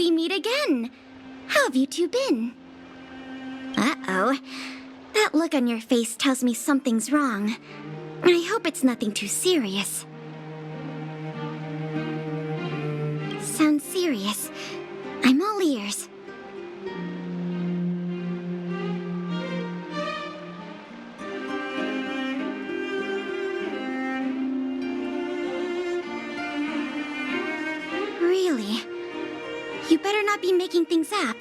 we meet again. How have you two been? Uh-oh. That look on your face tells me something's wrong. I hope it's nothing too serious. Sounds serious. I'm all ears. Really? You better not be making things up.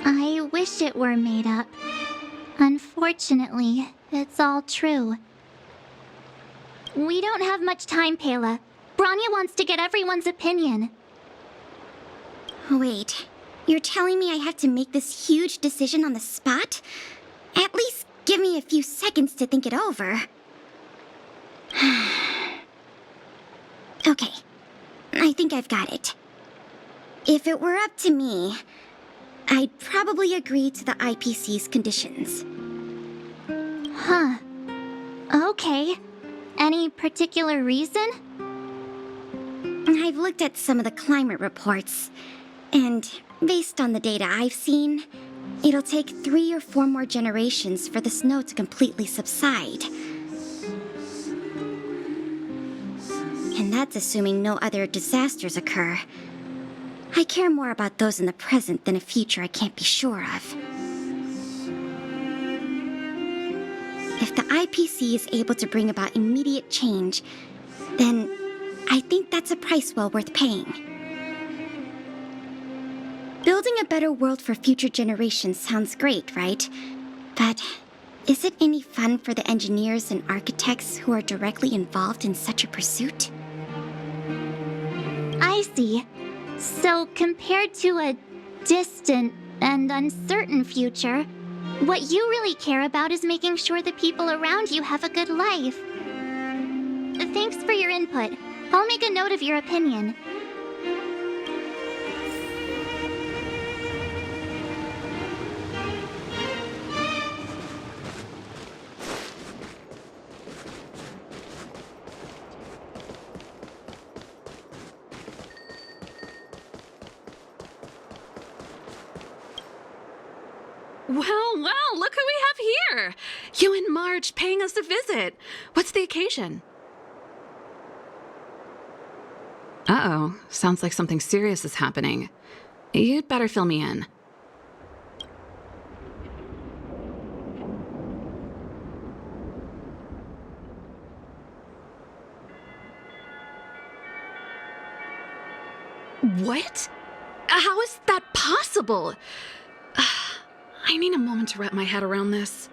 I wish it were made up. Unfortunately, it's all true. We don't have much time, Pela. Branya wants to get everyone's opinion. Wait, you're telling me I have to make this huge decision on the spot? At least give me a few seconds to think it over. Okay, I think I've got it. If it were up to me, I'd probably agree to the IPC's conditions. Huh. Okay. Any particular reason? I've looked at some of the climate reports, and based on the data I've seen, it'll take 3 or 4 more generations for the snow to completely subside. And that's assuming no other disasters occur. I care more about those in the present than a future I can't be sure of. If the IPC is able to bring about immediate change, then I think that's a price well worth paying. Building a better world for future generations sounds great, right? But is it any fun for the engineers and architects who are directly involved in such a pursuit? I see. So, compared to a distant and uncertain future, what you really care about is making sure the people around you have a good life. Thanks for your input. I'll make a note of your opinion. Well, look who we have here! You and Marge paying us a visit. What's the occasion? Uh-oh, sounds like something serious is happening. You'd better fill me in. What? How is that possible? I need a moment to wrap my head around this.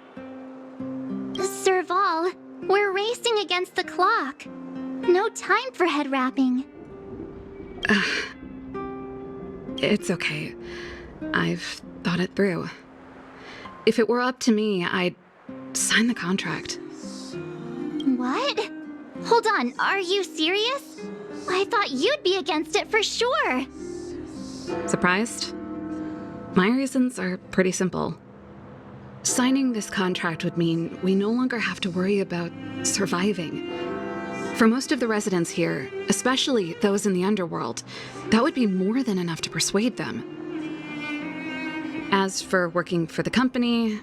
Serval, we're racing against the clock. No time for head wrapping. It's okay. I've thought it through. If it were up to me, I'd sign the contract. What? Hold on, are you serious? I thought you'd be against it for sure. Surprised? My reasons are pretty simple. Signing this contract would mean we no longer have to worry about surviving. For most of the residents here, especially those in the underworld, that would be more than enough to persuade them. As for working for the company,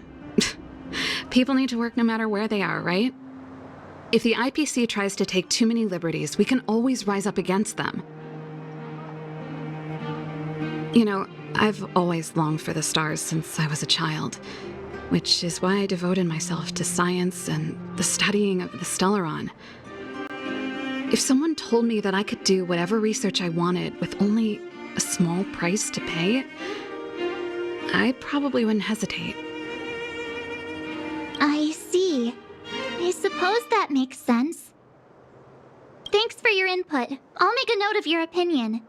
people need to work no matter where they are, right? If the IPC tries to take too many liberties, we can always rise up against them. You know, I've always longed for the stars since I was a child, which is why I devoted myself to science and the studying of the Stellaron. If someone told me that I could do whatever research I wanted with only a small price to pay, I probably wouldn't hesitate. I see. I suppose that makes sense. Thanks for your input. I'll make a note of your opinion.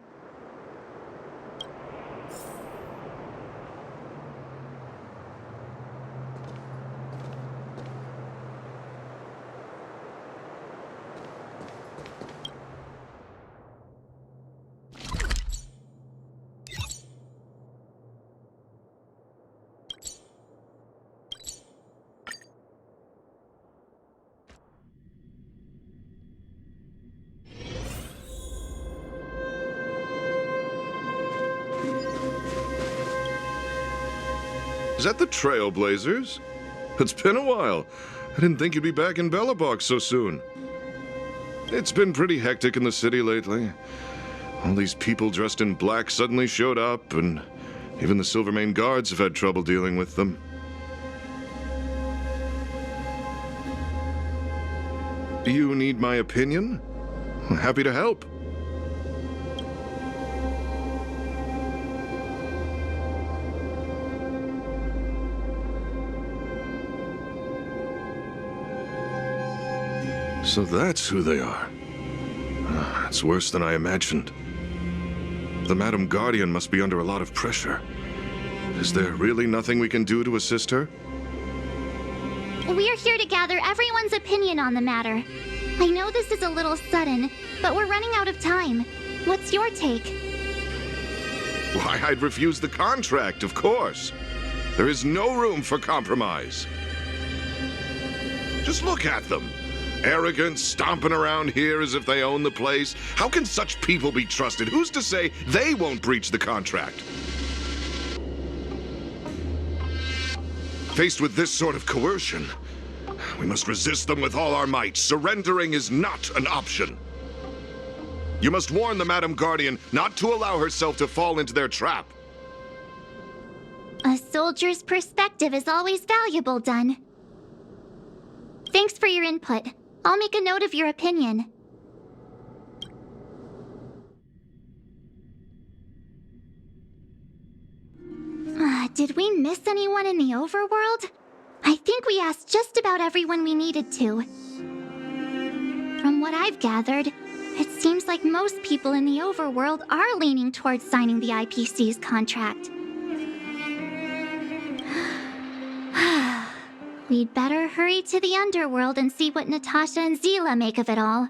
Is that the Trailblazers? It's been a while. I didn't think you'd be back in Belobog so soon. It's been pretty hectic in the city lately. All these people dressed in black suddenly showed up, and even the Silvermane guards have had trouble dealing with them. You need my opinion? I'm happy to help. So that's who they are. It's worse than I imagined. The Madam Guardian must be under a lot of pressure. Is there really nothing we can do to assist her? We're here to gather everyone's opinion on the matter. I know this is a little sudden, but we're running out of time. What's your take? Why, I'd refuse the contract, of course. There is no room for compromise. Just look at them. Arrogant, stomping around here as if they own the place. How can such people be trusted? Who's to say they won't breach the contract? Faced with this sort of coercion, we must resist them with all our might. Surrendering is not an option. You must warn the Madam Guardian not to allow herself to fall into their trap. A soldier's perspective is always valuable, Dun. Thanks for your input. I'll make a note of your opinion. Did we miss anyone in the overworld? I think we asked just about everyone we needed to. From what I've gathered, it seems like most people in the overworld are leaning towards signing the IPC's contract. We'd better hurry to the underworld and see what Natasha and Zila make of it all.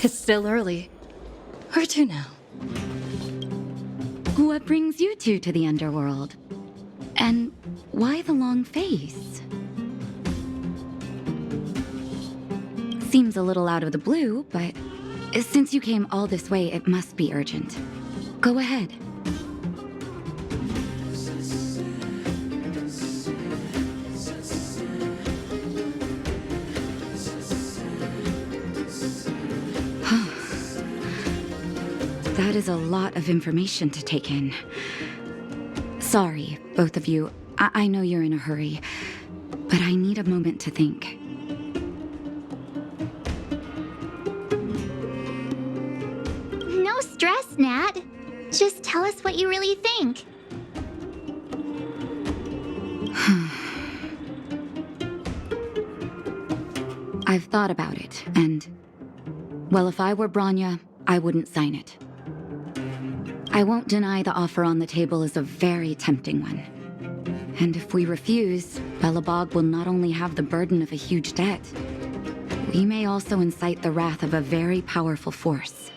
It's still early. Where to now? What brings you two to the underworld? And why the long face? Seems a little out of the blue, but since you came all this way, it must be urgent. Go ahead. That is a lot of information to take in. Sorry, both of you. I know you're in a hurry, but I need a moment to think. No stress, Nat. Just tell us what you really think. I've thought about it, and... well, if I were Branya, I wouldn't sign it. I won't deny the offer on the table is a very tempting one. And if we refuse, Belobog will not only have the burden of a huge debt, we may also incite the wrath of a very powerful force.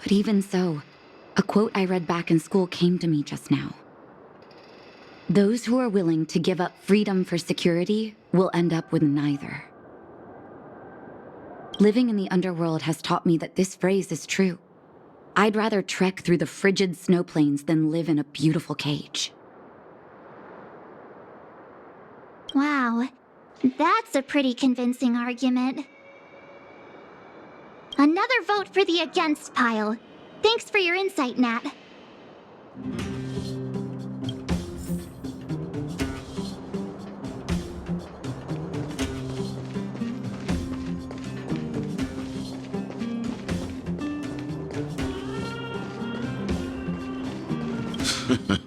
But even so, a quote I read back in school came to me just now. Those who are willing to give up freedom for security will end up with neither. Living in the underworld has taught me that this phrase is true. I'd rather trek through the frigid snow plains than live in a beautiful cage. Wow, that's a pretty convincing argument. Another vote for the against pile. Thanks for your insight, Nat.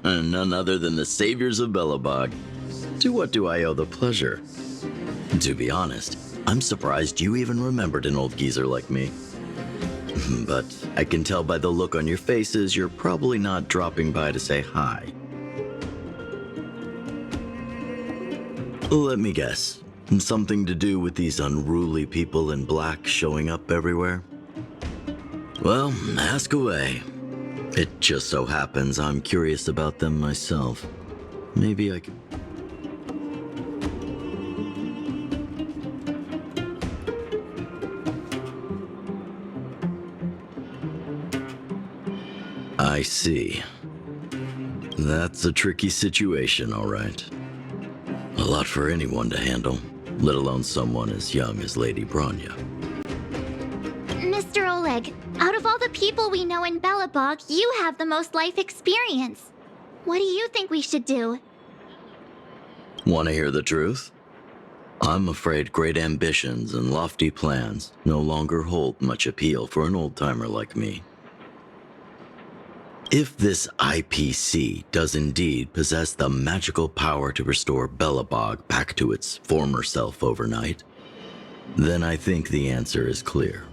None other than the saviors of Belobog. To what do I owe the pleasure? To be honest, I'm surprised you even remembered an old geezer like me. But I can tell by the look on your faces you're probably not dropping by to say hi. Let me guess. Something to do with these unruly people in black showing up everywhere? Well, ask away. It just so happens I'm curious about them myself. Maybe I could... I see. That's a tricky situation, all right. A lot for anyone to handle, let alone someone as young as Lady Bronya. Mr. Oleg, out of all the people we know in Belobog, you have the most life experience. What do you think we should do? Want to hear the truth? I'm afraid great ambitions and lofty plans no longer hold much appeal for an old-timer like me. If this IPC does indeed possess the magical power to restore Belobog back to its former self overnight, then I think the answer is clear.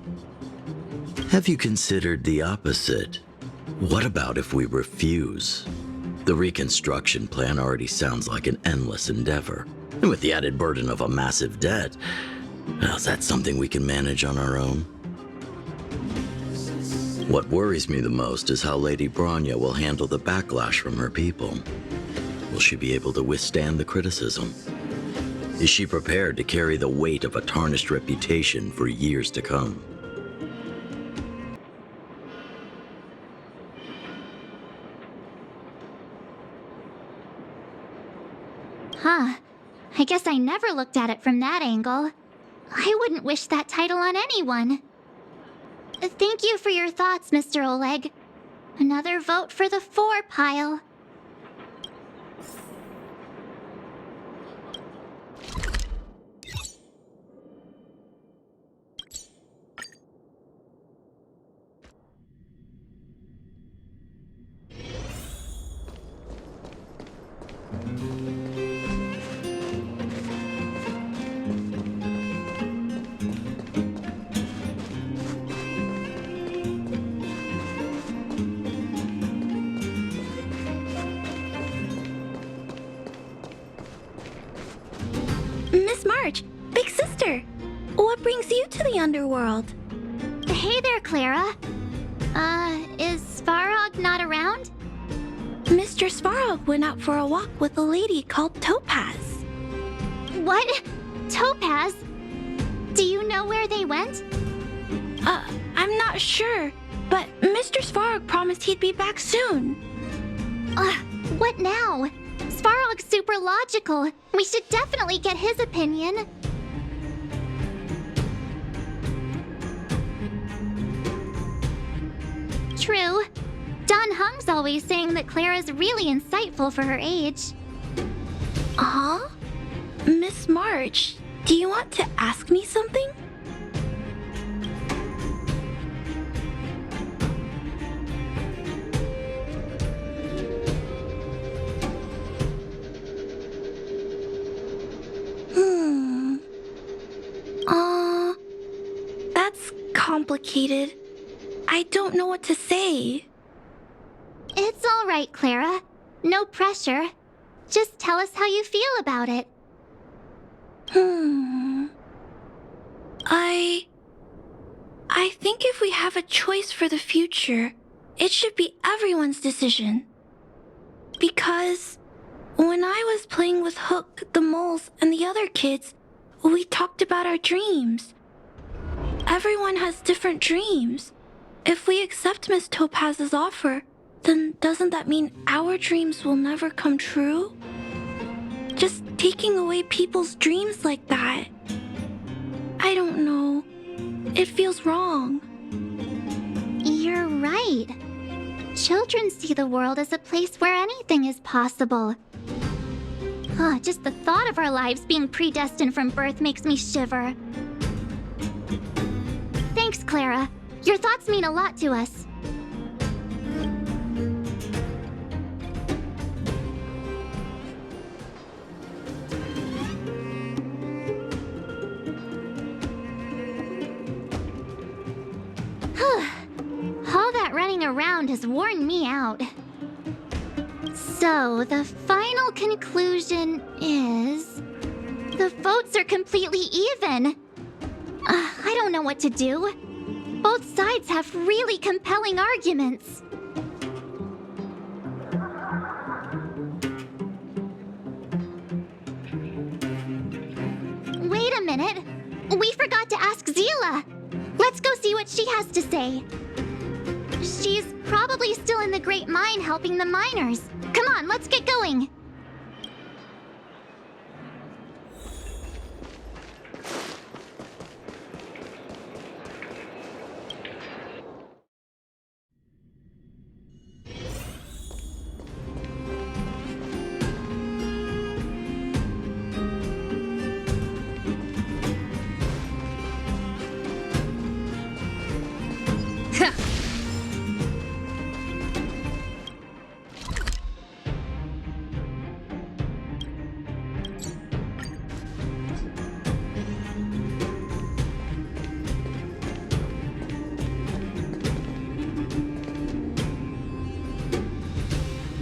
Have you considered the opposite? What about if we refuse? The reconstruction plan already sounds like an endless endeavor. And with the added burden of a massive debt, well, is that something we can manage on our own? What worries me the most is how Lady Bronya will handle the backlash from her people. Will she be able to withstand the criticism? Is she prepared to carry the weight of a tarnished reputation for years to come? Huh. I guess I never looked at it from that angle. I wouldn't wish that title on anyone. Thank you for your thoughts, Mr. Oleg. Another vote for the 4 pile. Miss March, big sister, what brings you to the underworld? Hey there, Clara. Is Svarog not around? Mr. Svarog went out for a walk with a lady called Topaz. What? Topaz? Do you know where they went? I'm not sure, but Mr. Svarog promised he'd be back soon. What now? Svarog's super logical. We should definitely get his opinion. True. Don Hung's always saying that Clara's really insightful for her age. Huh? Miss March, do you want to ask me something? That's complicated. I don't know what to say. It's all right, Clara. No pressure. Just tell us how you feel about it. I think if we have a choice for the future, it should be everyone's decision. Because when I was playing with Hook, the moles, and the other kids, we talked about our dreams. Everyone has different dreams. If we accept Miss Topaz's offer, then doesn't that mean our dreams will never come true? Just taking away people's dreams like that. I don't know. It feels wrong. You're right. Children see the world as a place where anything is possible. Just the thought of our lives being predestined from birth makes me shiver. Thanks, Clara. Your thoughts mean a lot to us. All that running around has worn me out. So, the final conclusion is... the votes are completely even. I don't know what to do. Both sides have really compelling arguments. Wait a minute. We forgot to ask Zila. Let's go see what she has to say. She's probably still in the Great Mine helping the miners. Come on, let's get going.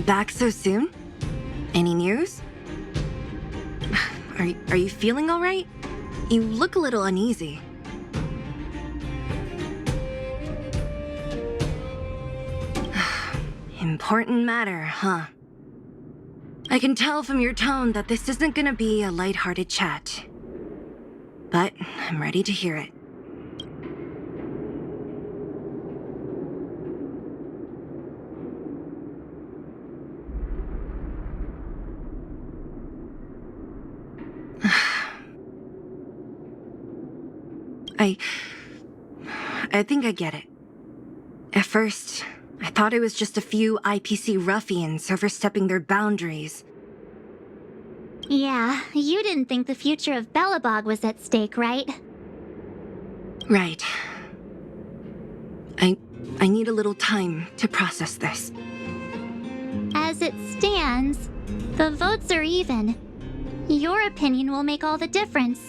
Back so soon? Any news? Are you feeling all right? You look a little uneasy. Important matter, huh? I can tell from your tone that this isn't gonna be a lighthearted chat. But I'm ready to hear it. I think I get it. At first, I thought it was just a few IPC ruffians overstepping their boundaries. Yeah, you didn't think the future of Belobog was at stake, right? Right. I need a little time to process this. As it stands, the votes are even. Your opinion will make all the difference.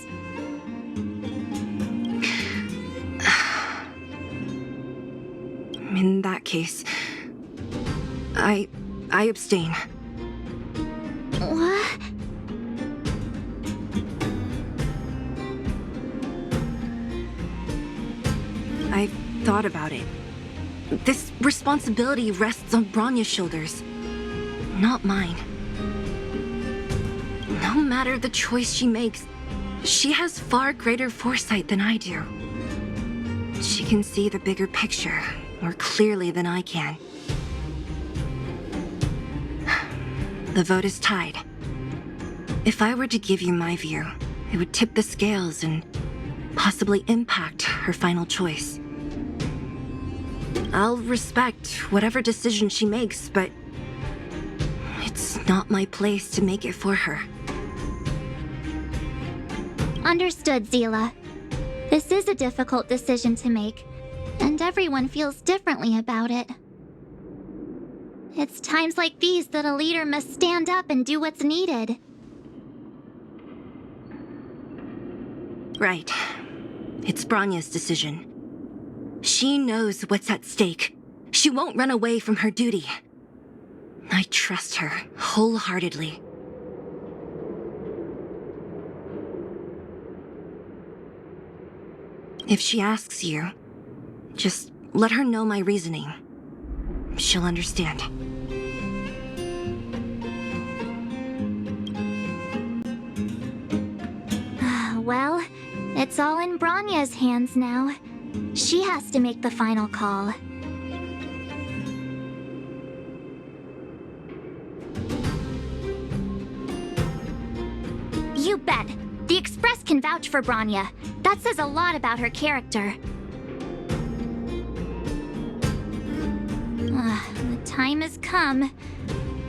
In that case, I abstain. What? I've thought about it. This responsibility rests on Bronya's shoulders, not mine. No matter the choice she makes, she has far greater foresight than I do. She can see the bigger picture more clearly than I can. The vote is tied. If I were to give you my view, it would tip the scales and possibly impact her final choice. I'll respect whatever decision she makes, but it's not my place to make it for her. Understood, Zila. This is a difficult decision to make, and everyone feels differently about it. It's times like these that a leader must stand up and do what's needed. Right. It's Bronya's decision. She knows what's at stake. She won't run away from her duty. I trust her wholeheartedly. If she asks you, just let her know my reasoning. She'll understand. Well, it's all in Bronya's hands now. She has to make the final call. You bet. The Express can vouch for Bronya. That says a lot about her character. The time has come.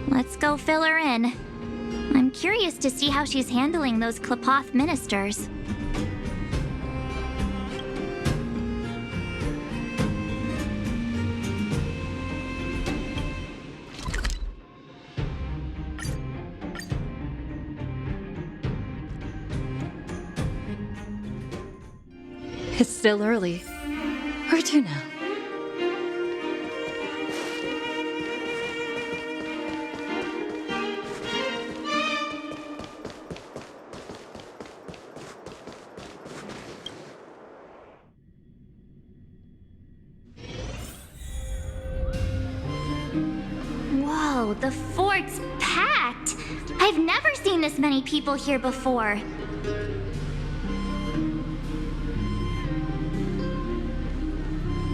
Let's go fill her in. I'm curious to see how she's handling those Klapoth ministers. It's still early. Where to now? the fort's packed. I've never seen this many people here before.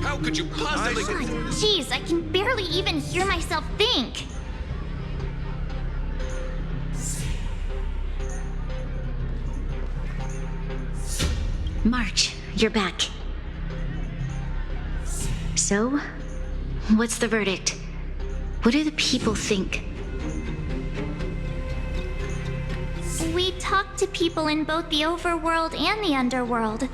How could you possibly... Jeez, I can barely even hear myself think. March, you're back. So, what's the verdict? What do the people think? We talked to people in both the overworld and the underworld.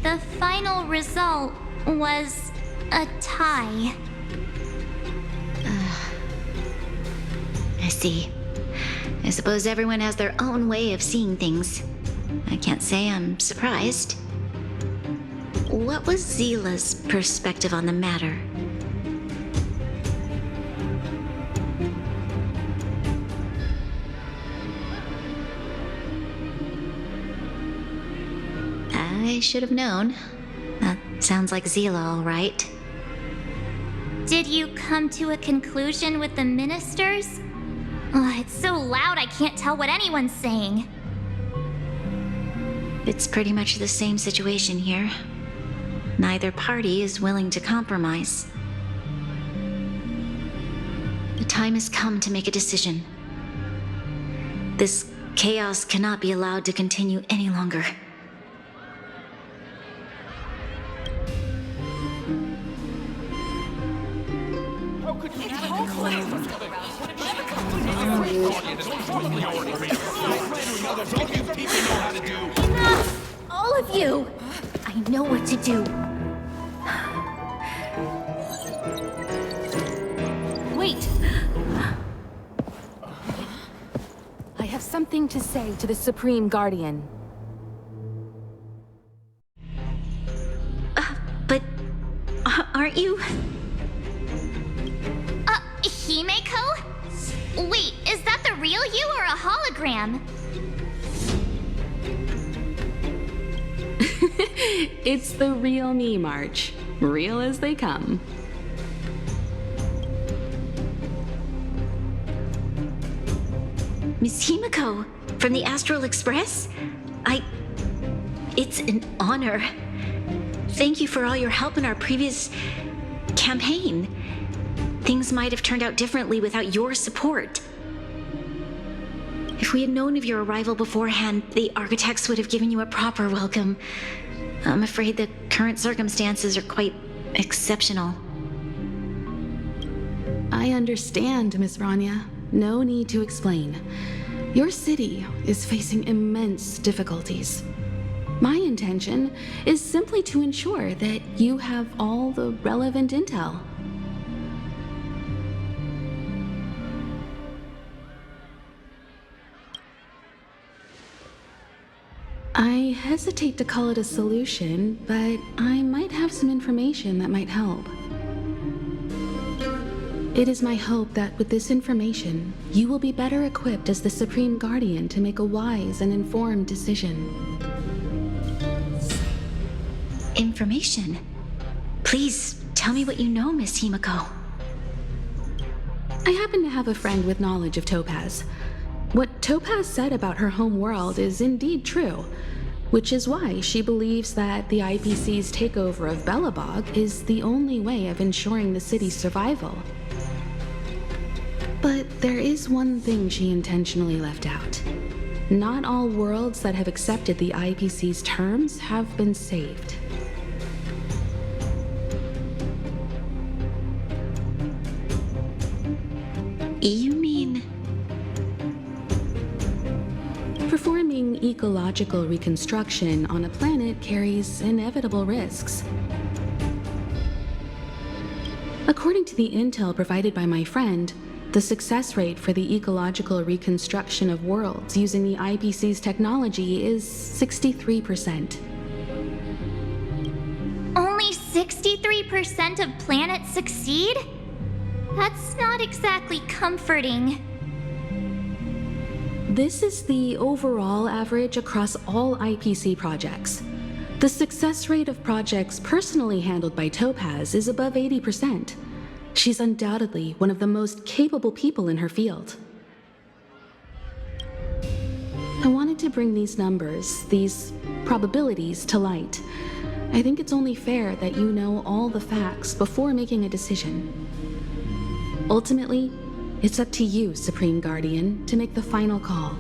The final result was a tie. I see. I suppose everyone has their own way of seeing things. I can't say I'm surprised. What was Zila's perspective on the matter? I should have known. That sounds like Zila, all right. Did you come to a conclusion with the ministers? It's so loud I can't tell what anyone's saying. It's pretty much the same situation here. Neither party is willing to compromise. The time has come to make a decision. This chaos cannot be allowed to continue any longer. Enough! All of you! I know what to do. Wait! I have something to say to the Supreme Guardian. But aren't you? Himeko? Wait, is that the real you or a hologram? It's the real me, March. Real as they come. Miss Himeko, from the Astral Express? It's an honor. Thank you for all your help in our previous campaign. Things might have turned out differently without your support. If we had known of your arrival beforehand, the architects would have given you a proper welcome. I'm afraid the current circumstances are quite exceptional. I understand, Miss Rania. No need to explain. Your city is facing immense difficulties. My intention is simply to ensure that you have all the relevant intel. I hesitate to call it a solution, but I might have some information that might help. It is my hope that with this information, you will be better equipped as the Supreme Guardian to make a wise and informed decision. Information? Please, tell me what you know, Miss Himeko. I happen to have a friend with knowledge of Topaz. What Topaz said about her home world is indeed true, which is why she believes that the IPC's takeover of Belobog is the only way of ensuring the city's survival. But there is one thing she intentionally left out. Not all worlds that have accepted the IPC's terms have been saved. You mean... Performing ecological reconstruction on a planet carries inevitable risks. According to the intel provided by my friend, the success rate for the ecological reconstruction of worlds using the IPC's technology is 63%. Only 63% of planets succeed? That's not exactly comforting. This is the overall average across all IPC projects. The success rate of projects personally handled by Topaz is above 80%. She's undoubtedly one of the most capable people in her field. I wanted to bring these numbers, these probabilities, to light. I think it's only fair that you know all the facts before making a decision. Ultimately, it's up to you, Supreme Guardian, to make the final call.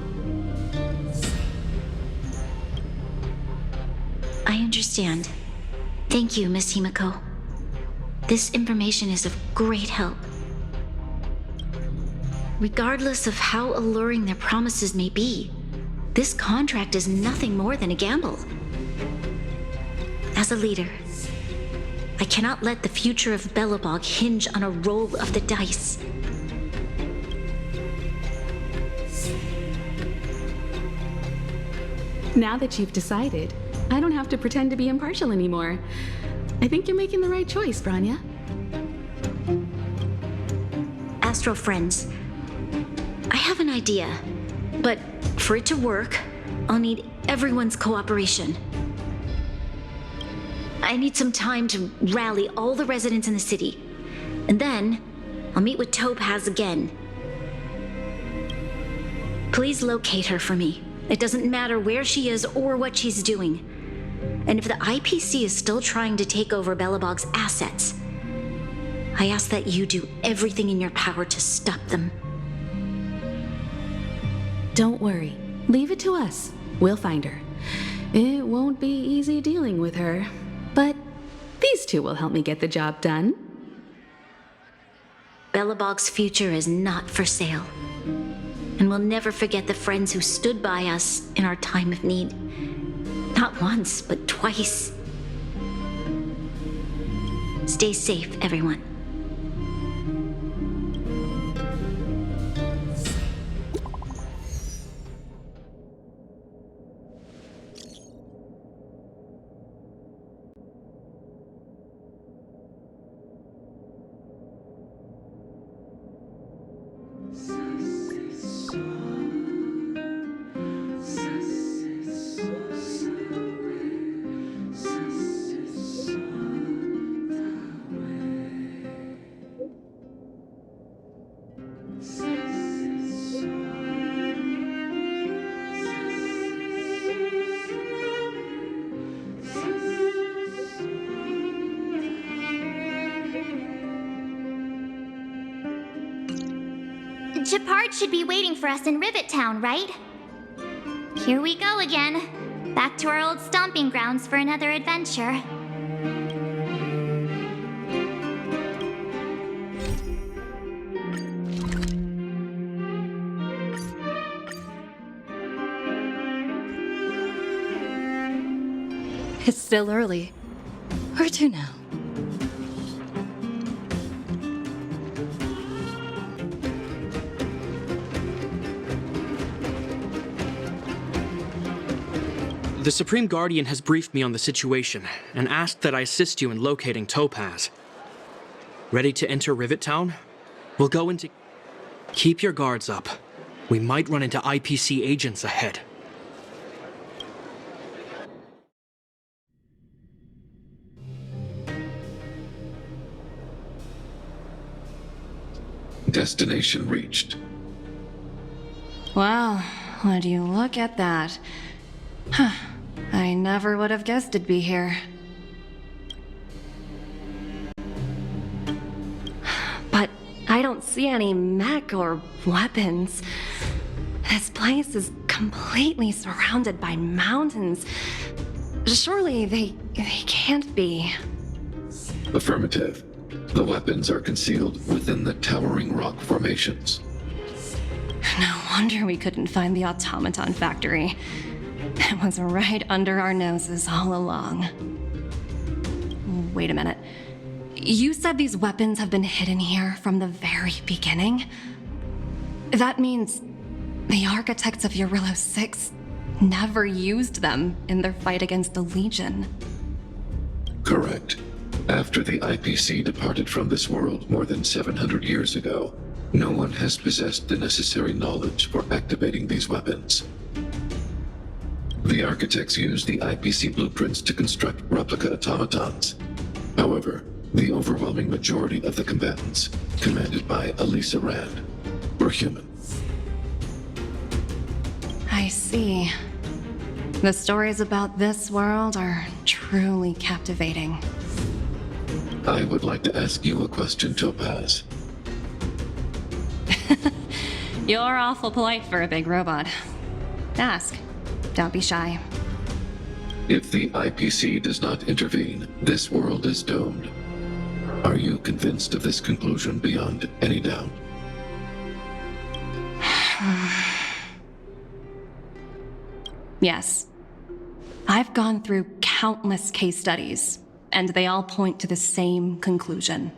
I understand. Thank you, Miss Himiko. This information is of great help. Regardless of how alluring their promises may be, this contract is nothing more than a gamble. As a leader, I cannot let the future of Belobog hinge on a roll of the dice. Now that you've decided, I don't have to pretend to be impartial anymore. I think you're making the right choice, Branya. Astro friends, I have an idea, but for it to work, I'll need everyone's cooperation. I need some time to rally all the residents in the city, and then I'll meet with Topaz again. Please locate her for me. It doesn't matter where she is or what she's doing. And if the IPC is still trying to take over Belobog's assets, I ask that you do everything in your power to stop them. Don't worry. Leave it to us. We'll find her. It won't be easy dealing with her, but these two will help me get the job done. Belobog's future is not for sale. And we'll never forget the friends who stood by us in our time of need. Not once, but twice. Stay safe, everyone. Gepard should be waiting for us in Rivet Town, right? Here we go again. Back to our old stomping grounds for another adventure. It's still early. Where to now? The Supreme Guardian has briefed me on the situation and asked that I assist you in locating Topaz. Ready to enter Rivet Town? We'll go into... Keep your guards up. We might run into IPC agents ahead. Destination reached. Wow, would you look at that? Huh. I never would have guessed it'd be here. But I don't see any mech or weapons. This place is completely surrounded by mountains. Surely they can't be. Affirmative. The weapons are concealed within the towering rock formations. No wonder we couldn't find the automaton factory. It was right under our noses all along. Wait a minute. You said these weapons have been hidden here from the very beginning? That means the architects of Eurillo 6 never used them in their fight against the Legion. Correct. After the IPC departed from this world more than 700 years ago, no one has possessed the necessary knowledge for activating these weapons. The architects used the IPC blueprints to construct replica automatons. However, The overwhelming majority of the combatants, commanded by Elisa Rand, were human. I see. The stories about this world are truly captivating. I would like to ask you a question, Topaz. You're awful polite for a big robot. Ask. Don't be shy. If the IPC does not intervene, this world is doomed. Are you convinced of this conclusion beyond any doubt? Yes. I've gone through countless case studies, and they all point to the same conclusion.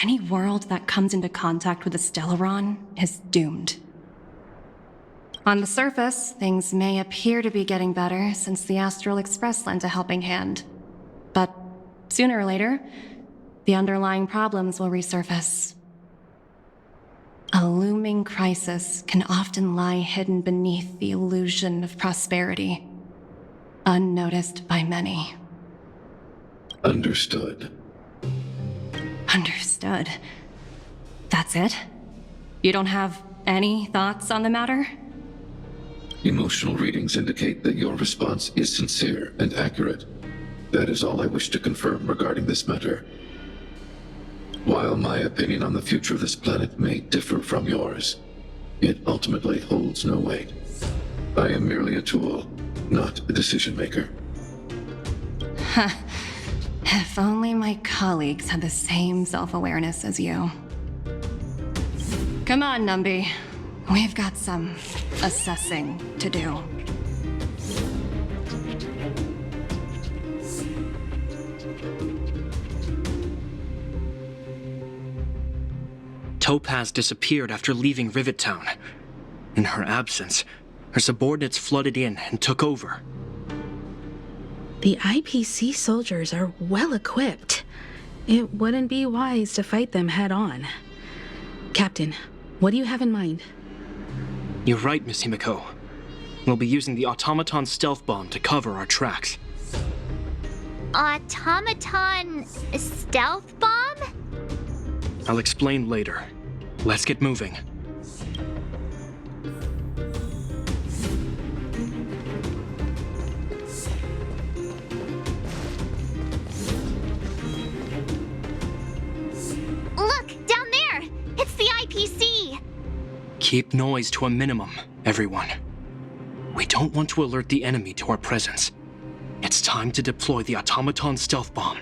Any world that comes into contact with a Stellaron is doomed. On the surface, things may appear to be getting better since the Astral Express lent a helping hand. But sooner or later, the underlying problems will resurface. A looming crisis can often lie hidden beneath the illusion of prosperity, unnoticed by many. Understood. Understood. That's it? You don't have any thoughts on the matter? Emotional readings indicate that your response is sincere and accurate. That is all I wish to confirm regarding this matter. While my opinion on the future of this planet may differ from yours, it ultimately holds no weight. I am merely a tool, not a decision maker. If only my colleagues had the same self-awareness as you. Come on, Numby. We've got some assessing to do. Topaz disappeared after leaving Rivet Town. In her absence, her subordinates flooded in and took over. The IPC soldiers are well equipped. It wouldn't be wise to fight them head on. Captain, what do you have in mind? You're right, Miss Himiko. We'll be using the automaton stealth bomb to cover our tracks. Automaton stealth bomb? I'll explain later. Let's get moving. Look, down there! It's the IPC! Keep noise to a minimum, everyone. We don't want to alert the enemy to our presence. It's time to deploy the automaton stealth bomb.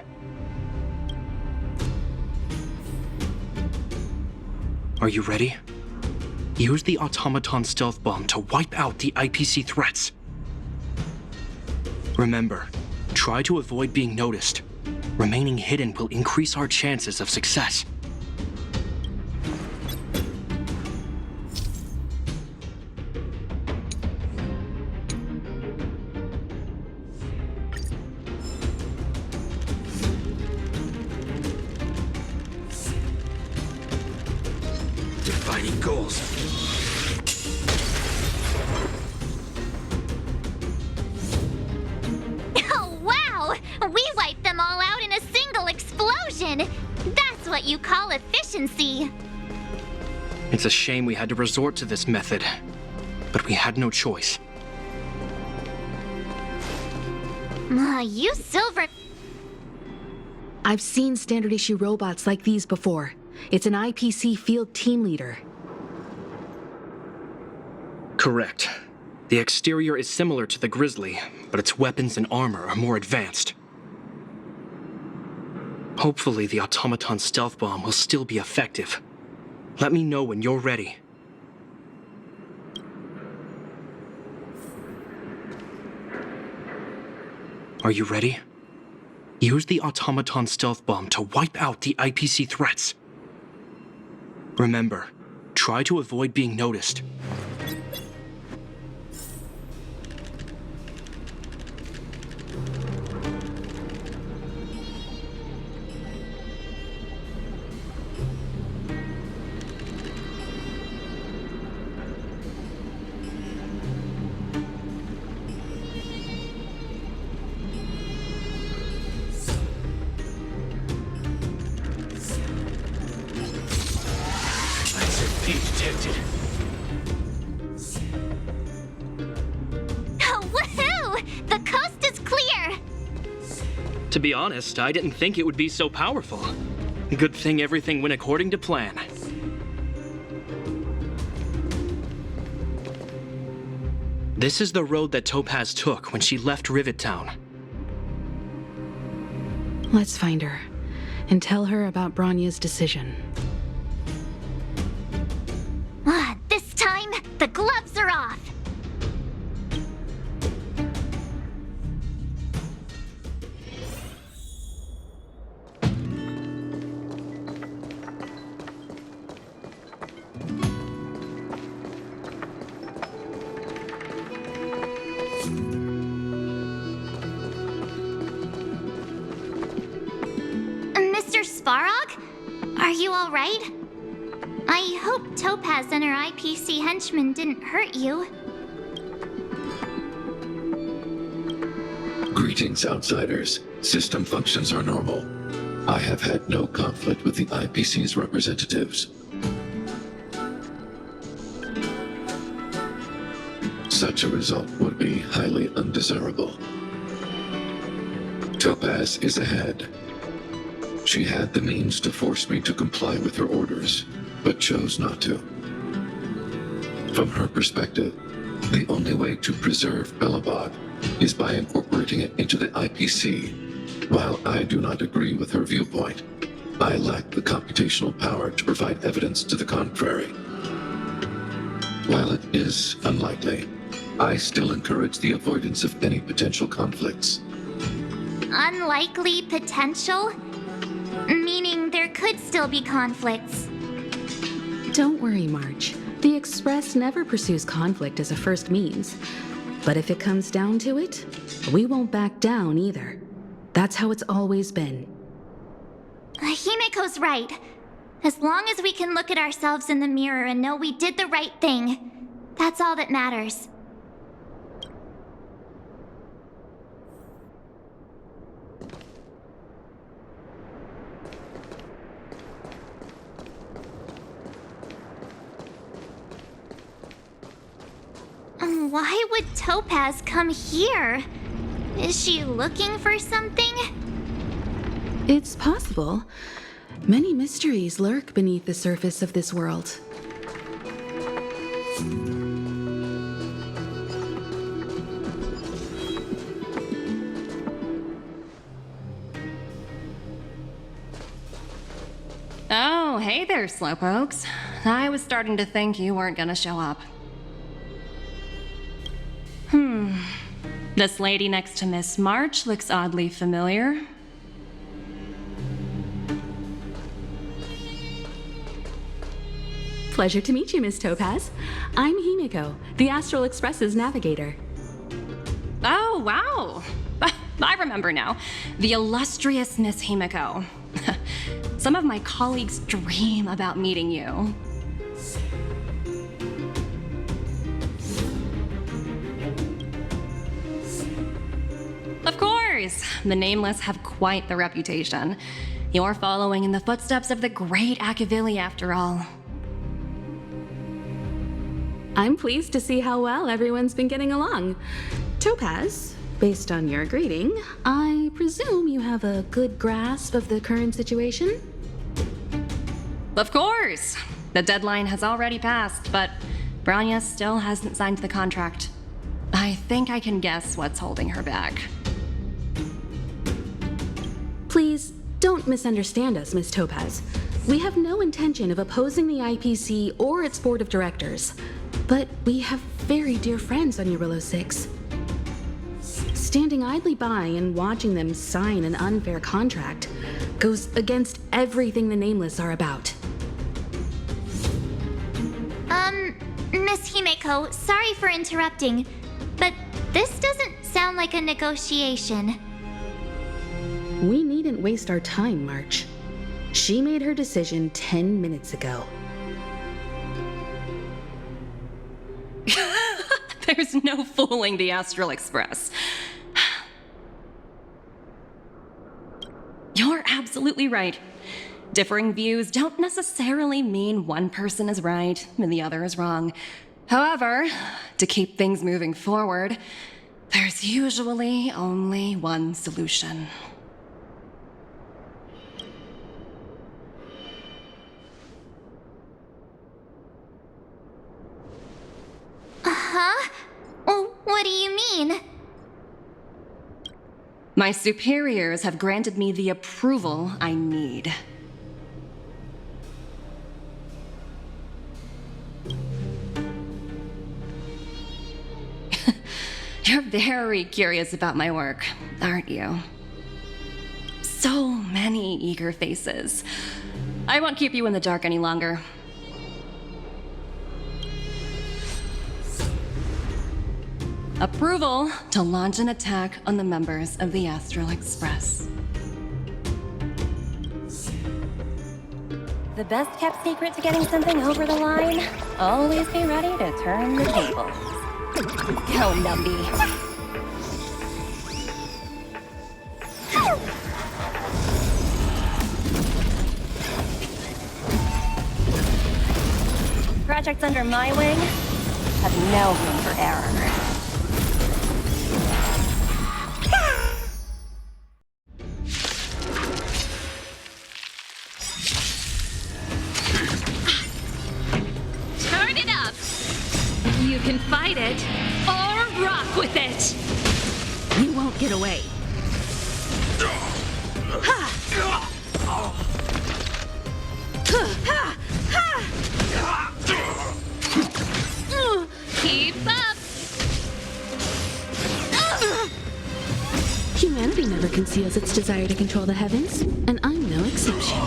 Are you ready? Use the automaton stealth bomb to wipe out the IPC threats. Remember, try to avoid being noticed. Remaining hidden will increase our chances of success. Defining goals. Oh, wow! We wiped them all out in a single explosion! That's what you call efficiency! It's a shame we had to resort to this method, but we had no choice. You silver... I've seen standard issue robots like these before. It's an IPC field team leader. Correct. The exterior is similar to the Grizzly, but its weapons and armor are more advanced. Hopefully the automaton stealth bomb will still be effective. Let me know when you're ready. Are you ready? Use the automaton stealth bomb to wipe out the IPC threats. Remember, try to avoid being noticed. To be honest, I didn't think it would be so powerful. Good thing everything went according to plan. This is the road that Topaz took when she left Rivet Town. Let's find her and tell her about Bronya's decision. This time, the gloves are off! Mr. Svarog? Are you all right? I hope Topaz and her IPC henchmen didn't hurt you. Greetings, outsiders. System functions are normal. I have had no conflict with the IPC's representatives. Such a result would be highly undesirable. Topaz is ahead. She had the means to force me to comply with her orders, but chose not to. From her perspective, the only way to preserve Belobog is by incorporating it into the IPC. While I do not agree with her viewpoint, I lack the computational power to provide evidence to the contrary. While it is unlikely, I still encourage the avoidance of any potential conflicts. Unlikely potential? Meaning there could still be conflicts. Don't worry, March. The Express never pursues conflict as a first means. But if it comes down to it, we won't back down either. That's how it's always been. Himiko's right. As long as we can look at ourselves in the mirror and know we did the right thing, that's all that matters. Why would Topaz come here? Is she looking for something? It's possible. Many mysteries lurk beneath the surface of this world. Oh, hey there, Slowpokes. I was starting to think you weren't gonna show up. This lady next to Miss March looks oddly familiar. Pleasure to meet you, Miss Topaz. I'm Himiko, the Astral Express's navigator. Oh, wow. I remember now. The illustrious Miss Himiko. Some of my colleagues dream about meeting you. Of course! The Nameless have quite the reputation. You're following in the footsteps of the great Akavili, after all. I'm pleased to see how well everyone's been getting along. Topaz, based on your greeting, I presume you have a good grasp of the current situation? Of course! The deadline has already passed, but Bronya still hasn't signed the contract. I think I can guess what's holding her back. Please, don't misunderstand us, Miss Topaz. We have no intention of opposing the IPC or its board of directors. But we have very dear friends on Eurillo 6. Standing idly by and watching them sign an unfair contract goes against everything the Nameless are about. Miss Himiko, sorry for interrupting, but this doesn't sound like a negotiation. We needn't waste our time, March. She made her decision 10 minutes ago. There's no fooling the Astral Express. You're absolutely right. Differing views don't necessarily mean one person is right and the other is wrong. However, to keep things moving forward, there's usually only one solution. My superiors have granted me the approval I need. You're very curious about my work, aren't you? So many eager faces. I won't keep you in the dark any longer. Approval to launch an attack on the members of the Astral Express. The best kept secret to getting something over the line? Always be ready to turn the tables. Go, Numby. Projects under my wing have no room for error. Turn it up! You can fight it, or rock with it! You won't get away. Keep up! Humanity never conceals its desire to control the heavens, and I'm no exception.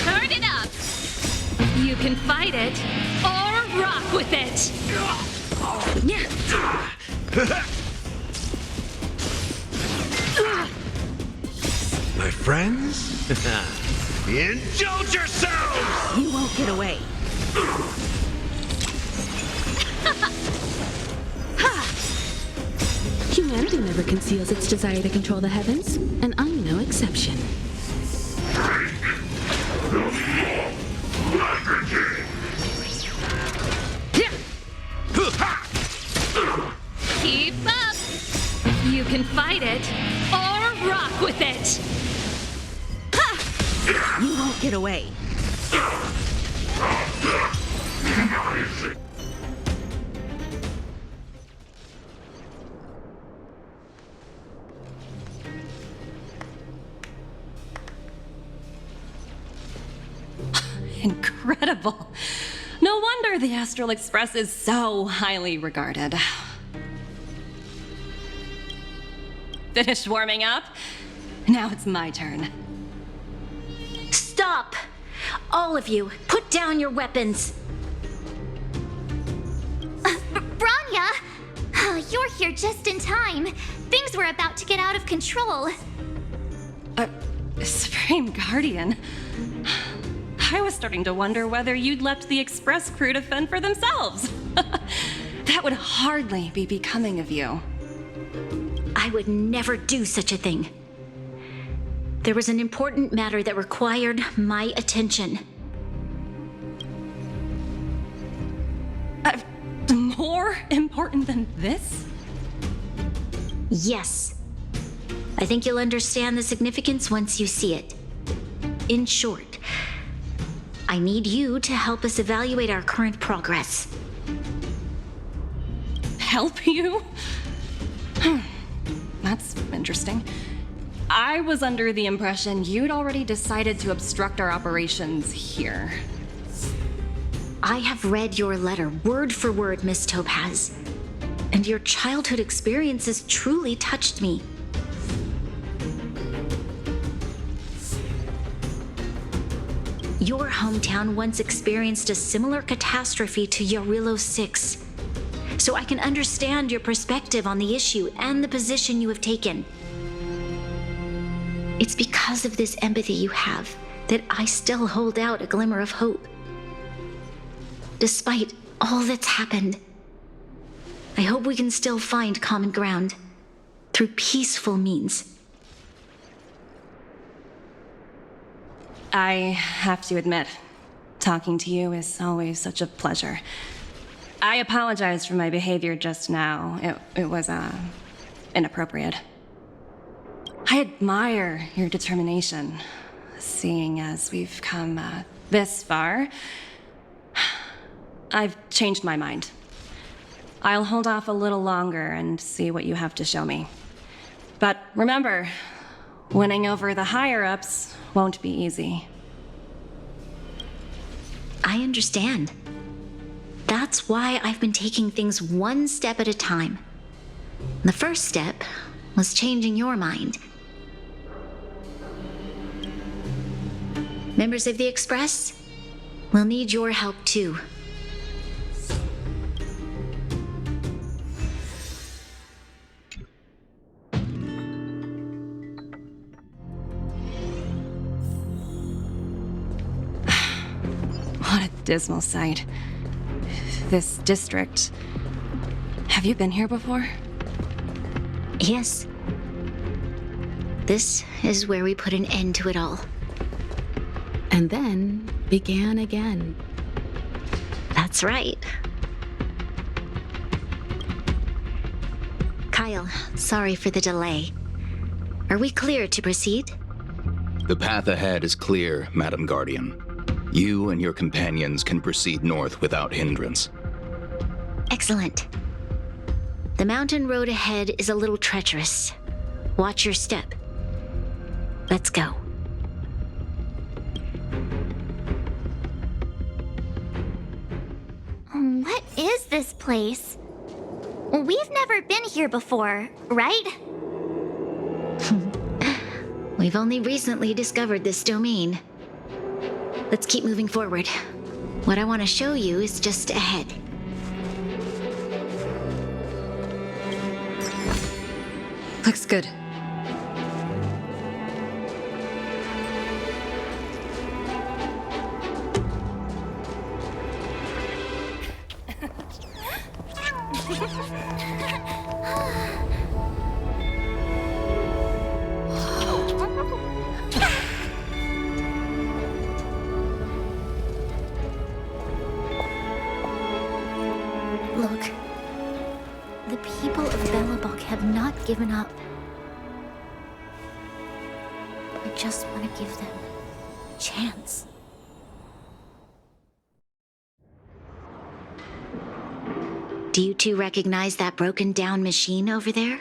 Turn it up! You can fight it, or rock with it! My friends? Indulge yourselves! You won't get away. Humanity never conceals its desire to control the heavens, and I'm no exception. Keep up! You can fight it, or rock with it! You won't get away. Incredible. No wonder the Astral Express is so highly regarded. Finished warming up? Now it's my turn. Stop! All of you, put down your weapons. Branya! You're here just in time. Things were about to get out of control. Supreme Guardian. I was starting to wonder whether you'd left the Express crew to fend for themselves. That would hardly be becoming of you. I would never do such a thing. There was an important matter that required my attention. More important than this? Yes. I think you'll understand the significance once you see it. In short, I need you to help us evaluate our current progress. Help you? That's interesting. I was under the impression you'd already decided to obstruct our operations here. I have read your letter word for word, Miss Topaz, and your childhood experiences truly touched me. Your hometown once experienced a similar catastrophe to Yorillo 6, so I can understand your perspective on the issue and the position you have taken. It's because of this empathy you have that I still hold out a glimmer of hope. Despite all that's happened, I hope we can still find common ground through peaceful means. I have to admit, talking to you is always such a pleasure. I apologize for my behavior just now. It was, inappropriate. I admire your determination, seeing as we've come, this far, I've changed my mind. I'll hold off a little longer and see what you have to show me. But remember, winning over the higher-ups won't be easy. I understand. That's why I've been taking things one step at a time. The first step was changing your mind. Members of the Express, we'll need your help too. What a dismal sight. This district. Have you been here before? Yes. This is where we put an end to it all. And then began again. That's right. Kyle, sorry for the delay. Are we clear to proceed? The path ahead is clear, Madam Guardian. You and your companions can proceed north without hindrance. Excellent. The mountain road ahead is a little treacherous. Watch your step. Let's go. What is this place? We've never been here before, right? We've only recently discovered this domain. Let's keep moving forward. What I want to show you is just ahead. Looks good. Look, the people of Belobog have not given up. I just want to give them a chance. Do you two recognize that broken down machine over there?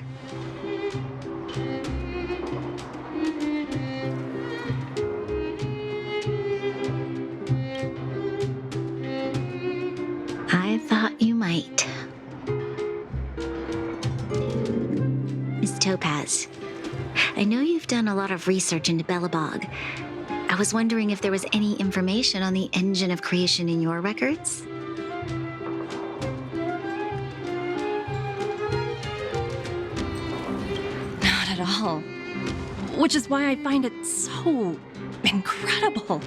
I thought you might. Miss Topaz, I know you've done a lot of research into Belobog. I was wondering if there was any information on the engine of creation in your records? Not at all. Which is why I find it so incredible.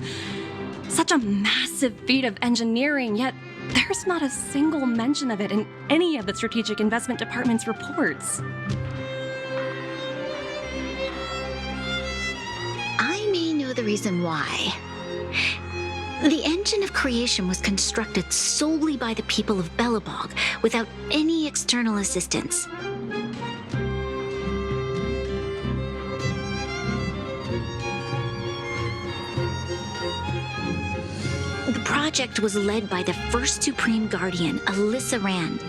Such a massive feat of engineering, yet there's not a single mention of it in any of the Strategic Investment Department's reports. I may know the reason why. The engine of creation was constructed solely by the people of Belobog, without any external assistance. The project was led by the first Supreme Guardian, Alyssa Rand.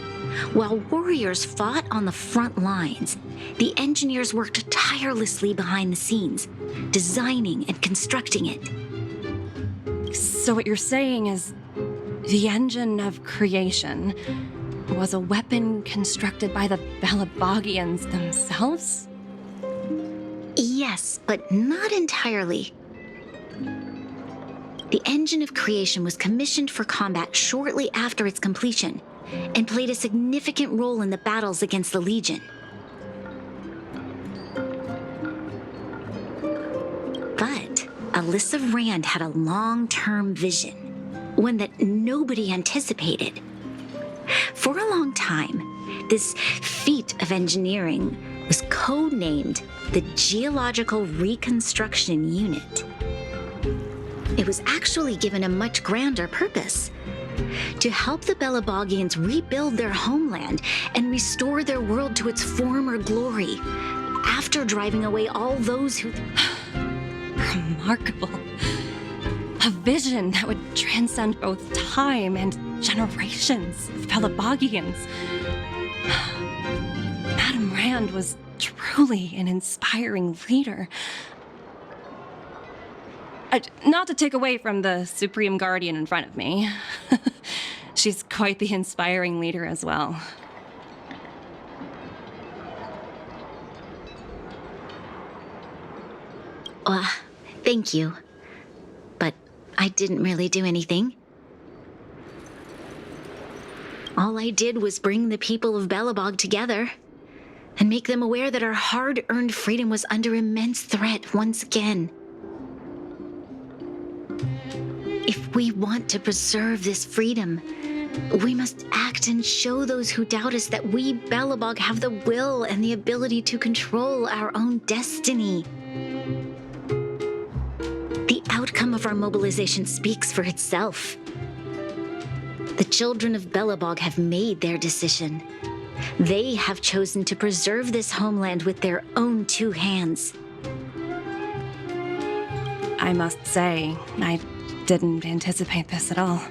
While warriors fought on the front lines, the engineers worked tirelessly behind the scenes, designing and constructing it. So what you're saying is the engine of creation was a weapon constructed by the Belabogians themselves? Yes, but not entirely. The engine of creation was commissioned for combat shortly after its completion, and played a significant role in the battles against the Legion. But Alyssa Rand had a long-term vision, one that nobody anticipated. For a long time, this feat of engineering was codenamed the Geological Reconstruction Unit. It was actually given a much grander purpose: to help the Belabogians rebuild their homeland and restore their world to its former glory, after driving away all those who... Remarkable. A vision that would transcend both time and generations of Pelabogians. Madame Rand was truly an inspiring leader. Not to take away from the Supreme Guardian in front of me. She's quite the inspiring leader as well. Thank you. But I didn't really do anything. All I did was bring the people of Belobog together and make them aware that our hard-earned freedom was under immense threat once again. If we want to preserve this freedom, we must act and show those who doubt us that we, Belobog, have the will and the ability to control our own destiny. The outcome of our mobilization speaks for itself. The children of Belobog have made their decision. They have chosen to preserve this homeland with their own two hands. I must say, I didn't anticipate this at all.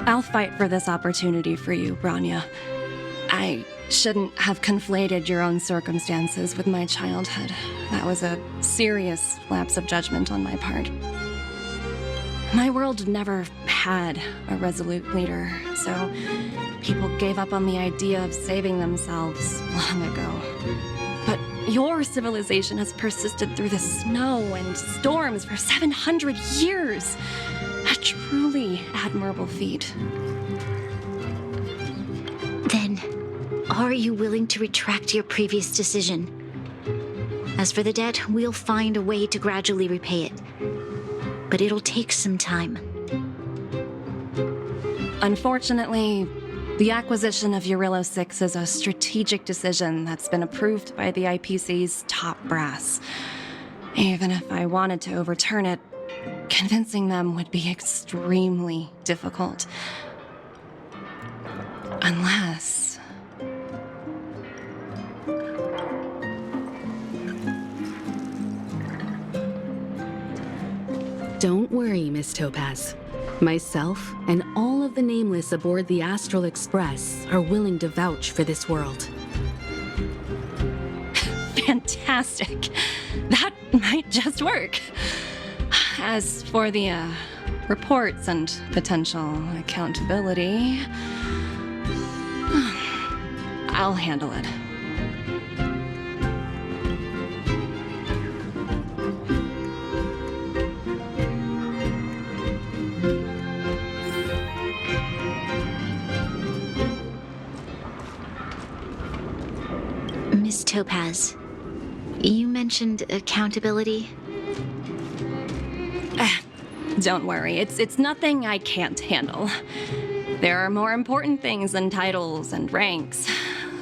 I'll fight for this opportunity for you, Bronya. I shouldn't have conflated your own circumstances with my childhood. That was a serious lapse of judgment on my part. My world never had a resolute leader, so people gave up on the idea of saving themselves long ago. But your civilization has persisted through the snow and storms for 700 years. A truly admirable feat. Then, are you willing to retract your previous decision? As for the debt, we'll find a way to gradually repay it. But it'll take some time. Unfortunately, the acquisition of Urillo 6 is a strategic decision that's been approved by the IPC's top brass. Even if I wanted to overturn it, convincing them would be extremely difficult. Unless... Don't worry, Miss Topaz. Myself and all of the Nameless aboard the Astral Express are willing to vouch for this world. Fantastic. That might just work. As for the reports and potential accountability, I'll handle it. Miss Topaz, you mentioned accountability. Don't worry, it's nothing I can't handle. There are more important things than titles and ranks.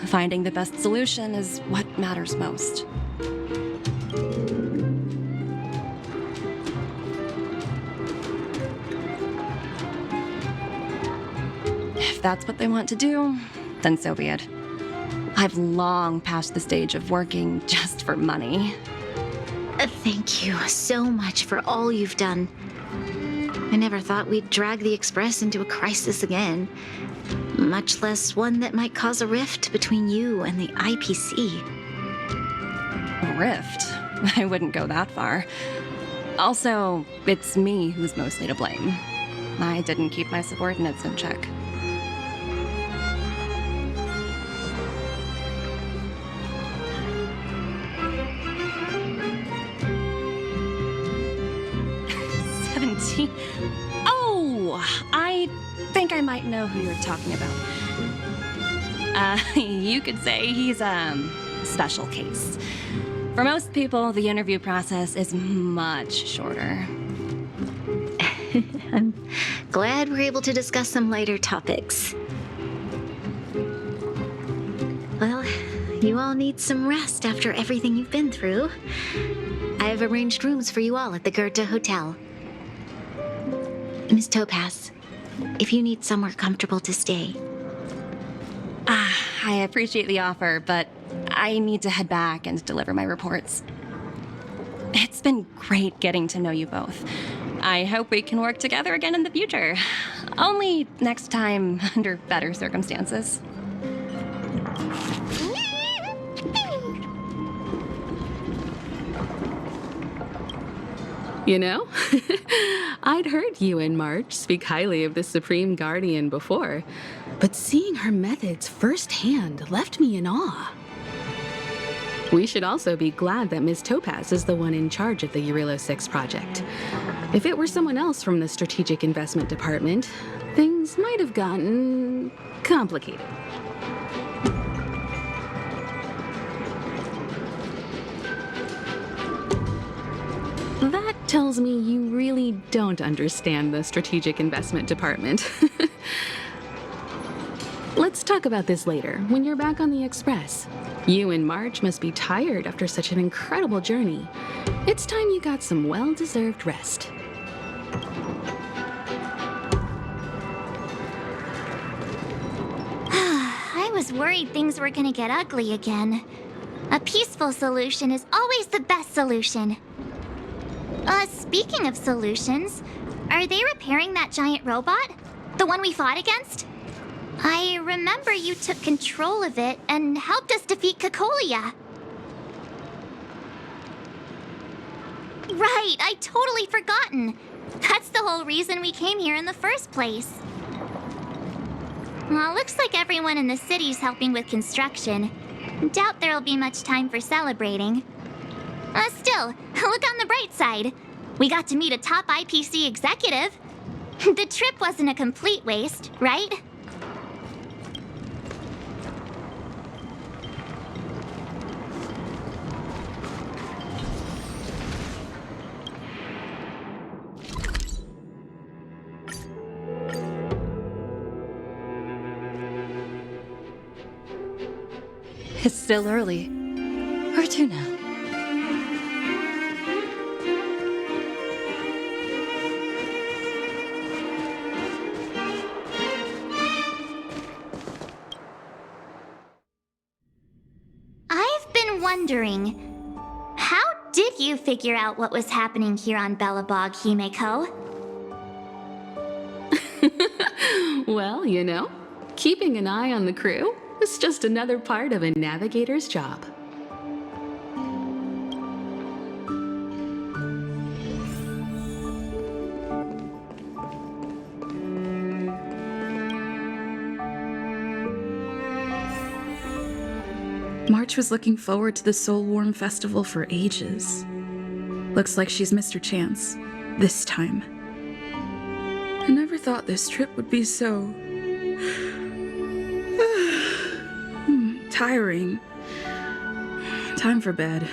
Finding the best solution is what matters most. If that's what they want to do, then so be it. I've long passed the stage of working just for money. Thank you so much for all you've done. I never thought we'd drag the Express into a crisis again, much less one that might cause a rift between you and the IPC. A rift? I wouldn't go that far. Also, it's me who's mostly to blame. I didn't keep my subordinates in check. Oh, I think I might know who you're talking about. You could say he's a special case. For most people, the interview process is much shorter. I'm glad we're able to discuss some lighter topics. Well, you all need some rest after everything you've been through. I've arranged rooms for you all at the Goethe Hotel. Miss Topaz, if you need somewhere comfortable to stay, I appreciate the offer, but I need to head back and deliver my reports. It's been great getting to know you both. I hope we can work together again in the future. Only next time under better circumstances. You know, I'd heard you and March speak highly of the Supreme Guardian before, but seeing her methods firsthand left me in awe. We should also be glad that Ms. Topaz is the one in charge of the Julio 6 project. If it were someone else from the Strategic Investment Department, things might have gotten complicated. That tells me you really don't understand the Strategic Investment Department. Let's talk about this later, when you're back on the Express. You and March must be tired after such an incredible journey. It's time you got some well-deserved rest. I was worried things were gonna get ugly again. A peaceful solution is always the best solution. Speaking of solutions, are they repairing that giant robot? The one we fought against? I remember you took control of it and helped us defeat Cocolia. Right, I totally forgotten. That's the whole reason we came here in the first place. Well, looks like everyone in the city's helping with construction. Doubt there'll be much time for celebrating. Still, look on the bright side. We got to meet a top IPC executive. The trip wasn't a complete waste, right? It's still early. Where to now? I've been wondering, how did you figure out what was happening here on Belobog, Himeko? Well, you know, keeping an eye on the crew is just another part of a navigator's job. March was looking forward to the Soul Warm Festival for ages. Looks like she's missed her chance. This time. I never thought this trip would be so... tiring. Time for bed.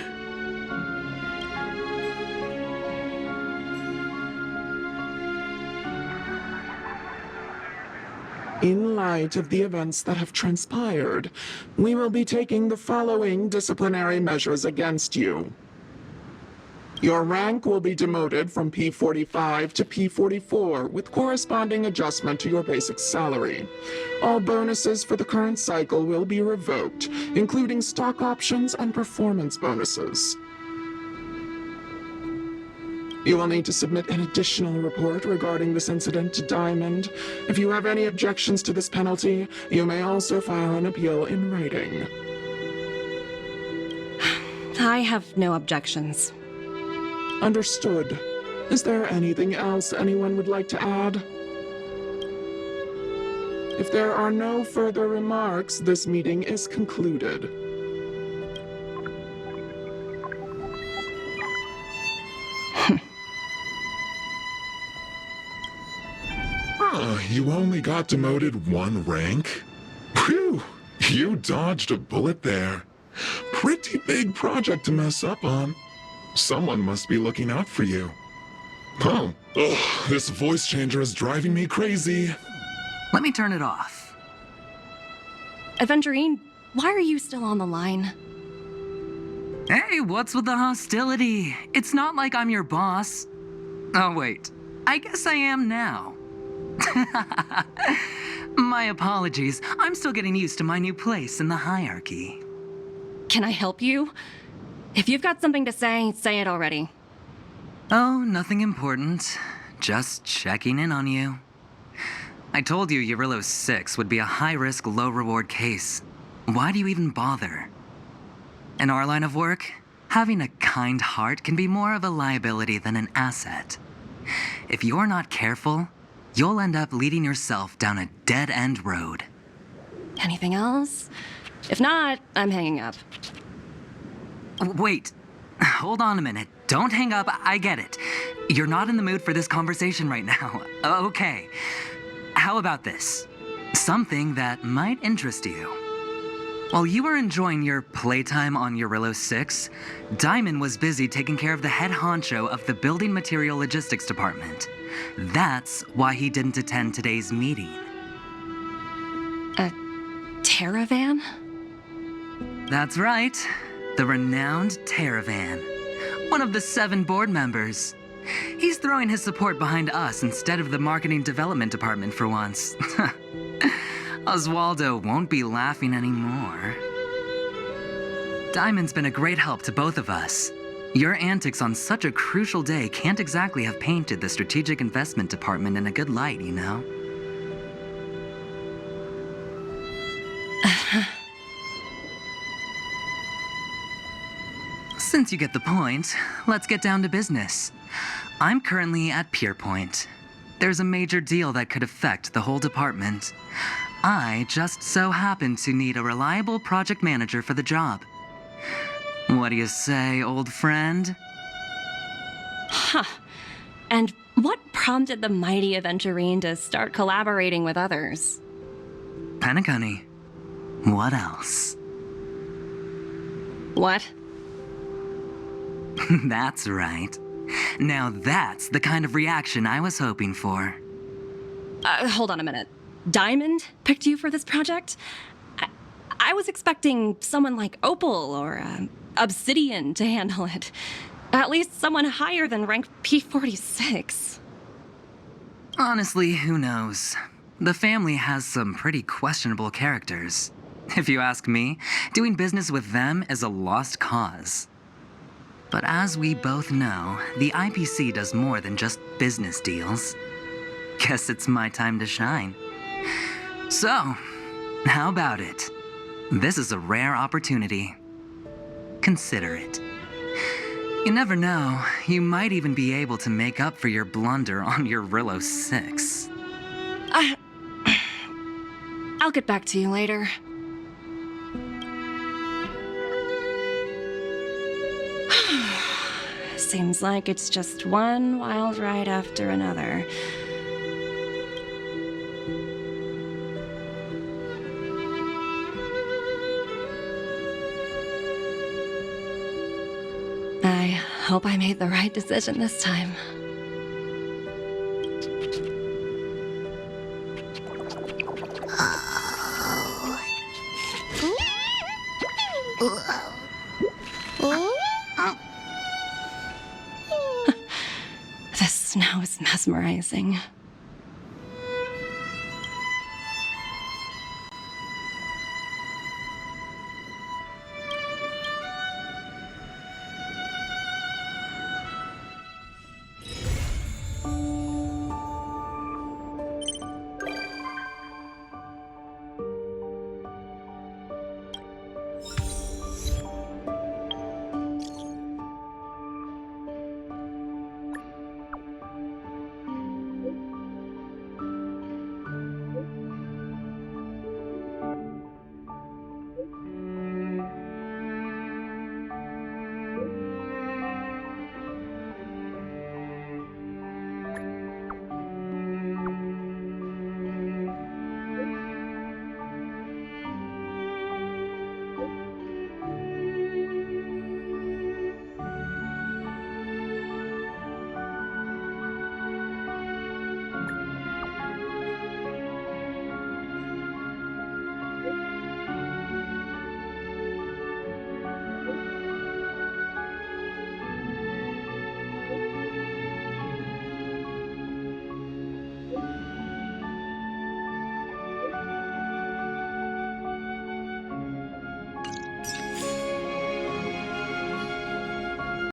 In light of the events that have transpired, we will be taking the following disciplinary measures against you. Your rank will be demoted from P45 to P44 with corresponding adjustment to your basic salary. All bonuses for the current cycle will be revoked, including stock options and performance bonuses. You will need to submit an additional report regarding this incident to Diamond. If you have any objections to this penalty, you may also file an appeal in writing. I have no objections. Understood. Is there anything else anyone would like to add? If there are no further remarks, this meeting is concluded. You only got demoted one rank? Phew! You dodged a bullet there. Pretty big project to mess up on. Someone must be looking out for you. Oh, this voice changer is driving me crazy. Let me turn it off. Aventurine, why are you still on the line? Hey, what's with the hostility? It's not like I'm your boss. Oh, wait. I guess I am now. My apologies. I'm still getting used to my new place in the hierarchy. Can I help you? If you've got something to say it already. Oh, nothing important. Just checking in on you. I told you Eurillo 6 would be a high-risk, low-reward case. Why do you even bother? In our line of work, having a kind heart can be more of a liability than an asset. If you're not careful, you'll end up leading yourself down a dead-end road. Anything else? If not, I'm hanging up. Wait, hold on a minute. Don't hang up, I get it. You're not in the mood for this conversation right now. Okay. How about this? Something that might interest you. While you were enjoying your playtime on Eurillo 6, Diamond was busy taking care of the head honcho of the Building Material Logistics Department. That's why he didn't attend today's meeting. A Terravan? That's right. The renowned Terravan. One of the 7 board members. He's throwing his support behind us instead of the Marketing Development Department for once. Oswaldo won't be laughing anymore. Diamond's been a great help to both of us. Your antics on such a crucial day can't exactly have painted the Strategic Investment Department in a good light, you know? Since you get the point, let's get down to business. I'm currently at Pierpoint. There's a major deal that could affect the whole department. I just so happen to need a reliable project manager for the job. What do you say, old friend? Huh. And what prompted the mighty Aventurine to start collaborating with others? Penacony. What else? What? That's right. Now that's the kind of reaction I was hoping for. Hold on a minute. Diamond picked you for this project? I was expecting someone like Opal or Obsidian to handle it. At least someone higher than rank P46. Honestly, who knows? The family has some pretty questionable characters. If you ask me, doing business with them is a lost cause. But as we both know, the IPC does more than just business deals. Guess it's my time to shine. So, how about it? This is a rare opportunity. Consider it. You never know, you might even be able to make up for your blunder on your Eurillo 6. I'll get back to you later. Seems like it's just one wild ride after another. I hope I made the right decision this time. The snow is mesmerizing.